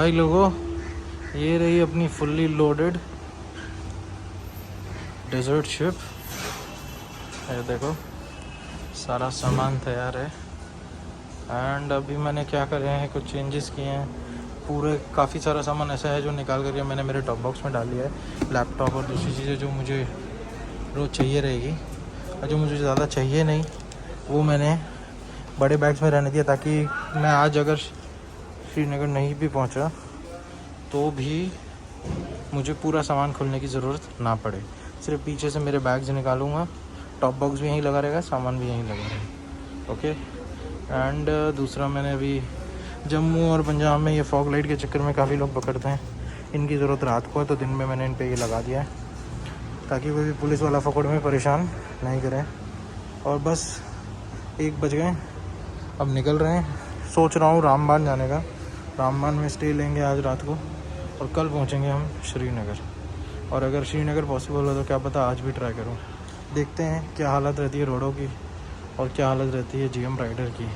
भाई लोगों, ये रही अपनी फुल्ली लोडेड डेजर्ट शिप। ये देखो सारा सामान तैयार है। एंड अभी मैंने क्या करे हैं, कुछ चेंजेस किए हैं। पूरे काफ़ी सारा सामान ऐसा है जो निकाल करके मैंने मेरे टॉप बॉक्स में डाल लिया है। लैपटॉप और दूसरी चीज़ें जो मुझे रोज़ चाहिए रहेगी और जो मुझे ज़्यादा चाहिए नहीं वो मैंने बड़े बैग्स में रहने दिया, ताकि मैं आज अगर श्रीनगर नहीं भी पहुंचा तो भी मुझे पूरा सामान खोलने की ज़रूरत ना पड़े। सिर्फ पीछे से मेरे बैग्स निकालूंगा, टॉप बॉक्स भी यहीं लगा रहेगा, सामान भी यहीं लगा रहेगा। ओके। एंड दूसरा, मैंने अभी जम्मू और पंजाब में ये फॉग लाइट के चक्कर में काफ़ी लोग पकड़ते हैं, इनकी ज़रूरत रात को है, तो दिन में मैंने इन पे ये लगा दिया है ताकि कोई भी पुलिस वाला पकड़ में परेशान नहीं करे। और बस 1 बज गए, अब निकल रहे हैं। सोच रहा हूँ रामबान जाने का। रामबान में स्टे लेंगे आज रात को और कल पहुँचेंगे हम श्रीनगर। और अगर श्रीनगर पॉसिबल हो तो क्या पता आज भी ट्राई करूँ। देखते हैं क्या हालत रहती है रोडों की और क्या हालत रहती है जीएम राइडर की।